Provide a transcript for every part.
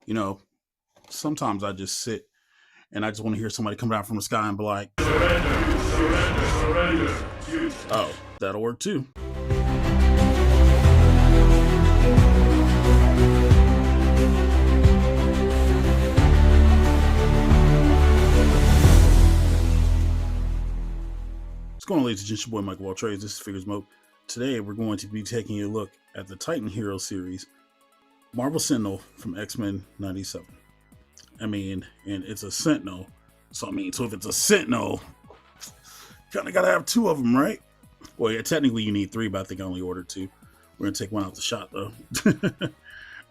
You know, sometimes I just sit and I just want to hear somebody come down from the sky and be like, Surrender, surrender, surrender. oh, that'll work too. What's going on, ladies and gents? Your boy Michael Wall Trades. This is FiguresMOAT. Today we're going to be taking a look at the Titan Hero Series, Marvel Sentinel from X-Men 97. I mean, and it's a Sentinel. So if it's a Sentinel, kind of got to have two of them, right? Well, yeah, technically you need three, but I think I only ordered two. We're going to take one out the shot, though.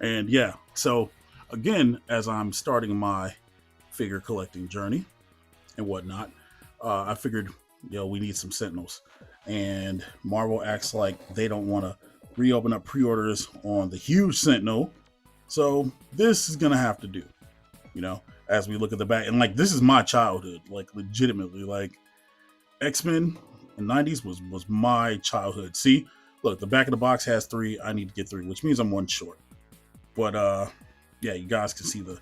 And yeah, so again, as I'm starting my figure collecting journey and whatnot, I figured, we need some Sentinels. And Marvel acts like they don't want to reopen up pre-orders on the huge Sentinel. So this is going to have to do, as we look at the back. And like, this is my childhood, like legitimately, like X-Men in the 90s was my childhood. See, look, the back of the box has three. I need to get three, which means I'm one short. But yeah, you guys can see the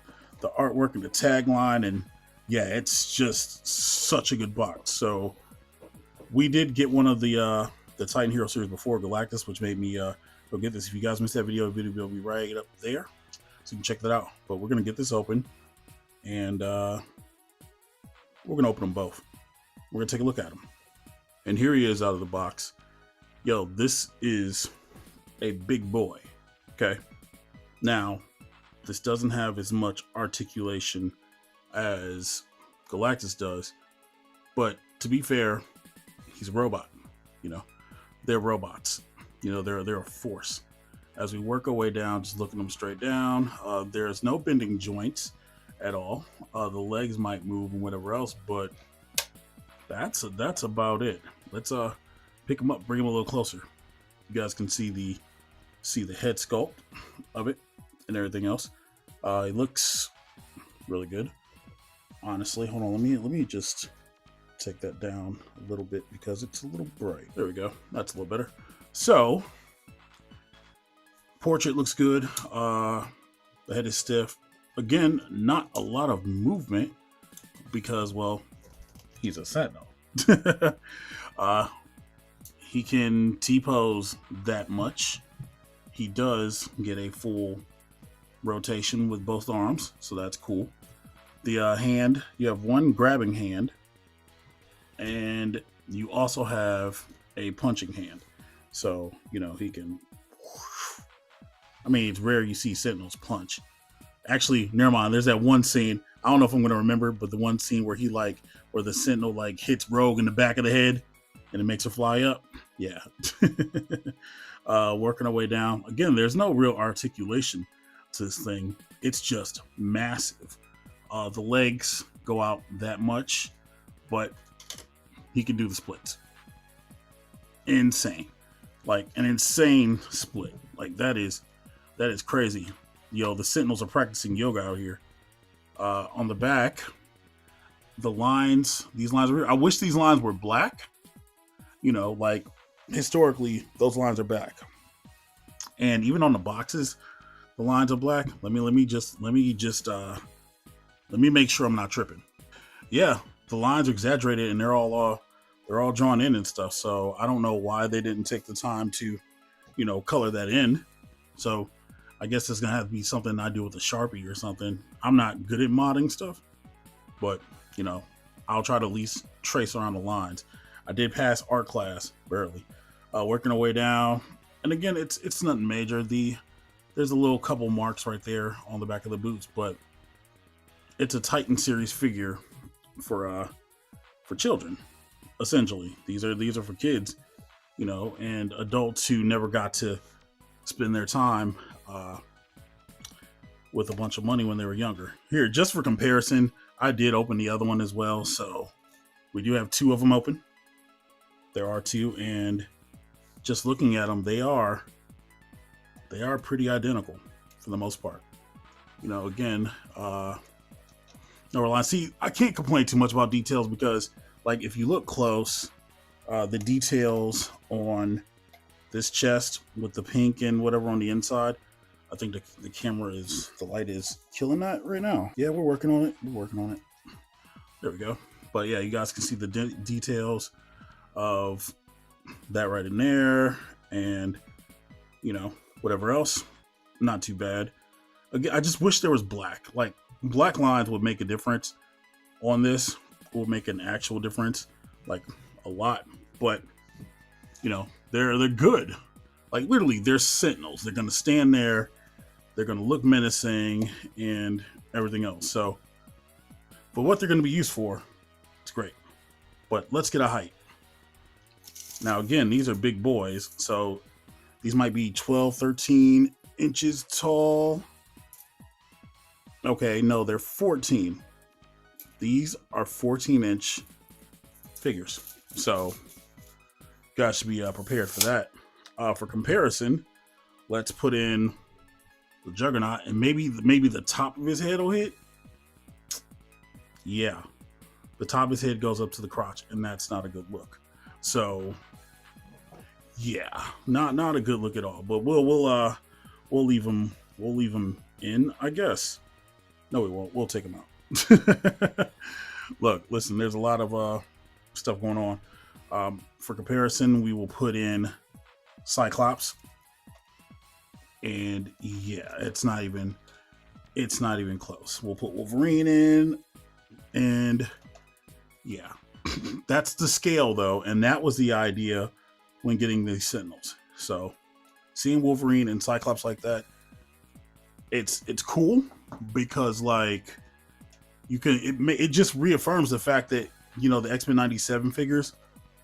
artwork and the tagline, and yeah, it's just such a good box. So we did get one of the Titan Hero series before, Galactus, which made me go get this. If you guys missed that video, the video will be right up there, so you can check that out. But we're gonna get this open, and we're gonna open them both. We're gonna take a look at them. And here he is out of the box. This is a big boy. Okay. Now, this doesn't have as much articulation as Galactus does, but to be fair, he's a robot. They're robots. They're a force. As we work our way down, just looking them straight down, there's no bending joints at all. The legs might move and whatever else, but that's about it. Let's pick them up, bring them a little closer. You guys can see the head sculpt of it and everything else. It looks really good, honestly. Hold on, let me just take that down a little bit because it's a little bright. There we go. That's a little better. So, portrait looks good. The head is stiff. Again, not a lot of movement because, well, he's a Sentinel. He can T-pose that much. He does get a full rotation with both arms, so that's cool. The hand, you have one grabbing hand, and you also have a punching hand. So, he can... I mean, it's rare you see Sentinels punch. Actually, never mind. There's that one scene. I don't know if I'm going to remember, but the one scene where where the Sentinel hits Rogue in the back of the head and it makes her fly up. Yeah. Working our way down. Again, there's no real articulation to this thing. It's just massive. The legs go out that much, but he can do the splits. Insane. Like an insane split. Like that is crazy. The Sentinels are practicing yoga out here. On the back, these lines I wish these lines were black. Historically, those lines are black. And even on the boxes, the lines are black. Let me make sure I'm not tripping. Yeah, the lines are exaggerated and they're all drawn in and stuff. So I don't know why they didn't take the time to, color that in. So I guess it's gonna have to be something I do with a Sharpie or something. I'm not good at modding stuff, but I'll try to at least trace around the lines. I did pass art class, barely. Working our way down, and again, it's nothing major. There's a little couple marks right there on the back of the boots, but it's a Titan series figure for children, essentially. These are for kids, and adults who never got to spend their time with a bunch of money when they were younger. Here, just for comparison, I did open the other one as well, so we do have two of them open. There are two, and just looking at them, they are pretty identical for the most part. Again, no line. See, I can't complain too much about details because, if you look close, the details on this chest with the pink and whatever on the inside, I think the camera is, the light is killing that right now. Yeah, we're working on it. We're working on it. There we go. But yeah, you guys can see the details of that right in there, and you know, whatever else. Not too bad. Again, I just wish there was black. Like, black lines would make a difference on this. Would make an actual difference, like a lot. But you know, they're good. Like, literally, they're sentinels. They're gonna stand there. They're gonna look menacing and everything else. So, for what they're gonna be used for, it's great. But let's get a height. Now, again, these are big boys, so these might be 12, 13 inches tall. Okay, no, they're 14. These are 14-inch figures. So, you guys should be prepared for that. For comparison, let's put in the Juggernaut, and maybe the top of his head will hit. Yeah, the top of his head goes up to the crotch, and that's not a good look. So, yeah, not a good look at all. But we'll leave him in, I guess. No, we won't. We'll take him out. Look, listen, there's a lot of stuff going on. For comparison, we will put in Cyclops, and yeah, it's not even close. We'll put Wolverine in, and yeah, that's the scale though, and that was the idea when getting these Sentinels. So seeing Wolverine and Cyclops like that, it's cool, because like you can, it just reaffirms the fact that, you know, the X-Men 97 figures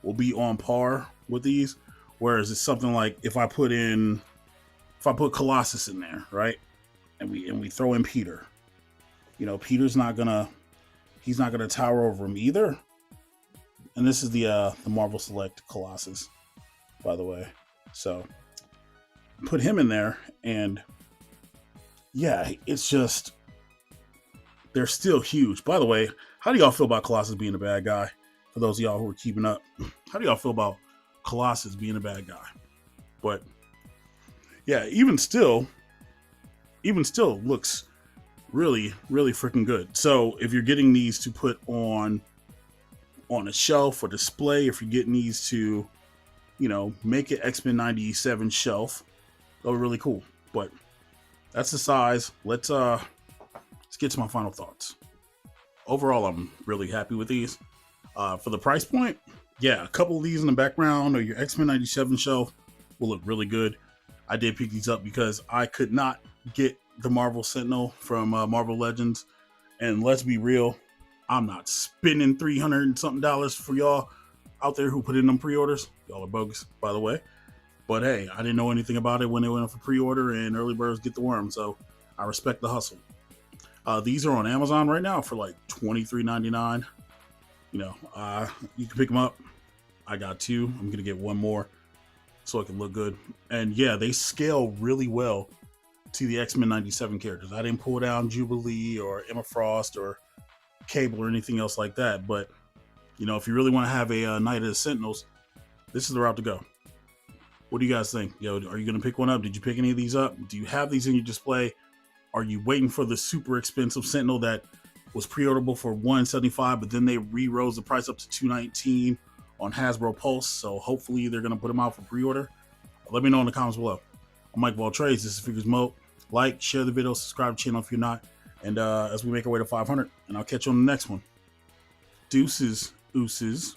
will be on par with these, whereas it's something like if I put Colossus in there, right, and we throw in Peter, you know, Peter's not gonna tower over him either. And this is the Marvel Select Colossus, by the way. So put him in there, and yeah, it's just, they're still huge. By the way, how do y'all feel about Colossus being a bad guy? For those of y'all who are keeping up, how do y'all feel about Colossus being a bad guy? But yeah, even still looks really, really freaking good. So if you're getting these to put on a shelf or display, if you're getting these to, you know, make an X-Men 97 shelf, they'll be really cool. But that's the size. Let's get to my final thoughts. Overall, I'm really happy with these. For the price point, yeah, a couple of these in the background or your X-Men 97 shelf will look really good. I did pick these up because I could not get the Marvel Sentinel from Marvel Legends, and let's be real, I'm not spending $300 and something for y'all out there who put in them pre-orders. Y'all are bogus, by the way. But hey, I didn't know anything about it when they went up for pre-order, and early birds get the worm, so I respect the hustle. These are on Amazon right now for like $23.99. You know, you can pick them up. I got two. I'm gonna get one more so it can look good. And yeah, they scale really well to the X-Men 97 characters. I didn't pull down Jubilee or Emma Frost or Cable or anything else like that. But you know, if you really want to have a Night of the Sentinels, this is the route to go. What do you guys think? Yo, are you gonna pick one up? Did you pick any of these up? Do you have these in your display? Are you waiting for the super expensive Sentinel that was pre-orderable for $175, but then they re-rose the price up to $219 on Hasbro Pulse? So hopefully they're gonna put them out for pre-order. Let me know in the comments below. I'm Mike Valtrades. This is FiguresMOAT. Like, share the video, subscribe to the channel if you're not. And as we make our way to 500, and I'll catch you on the next one. Deuces, ooses.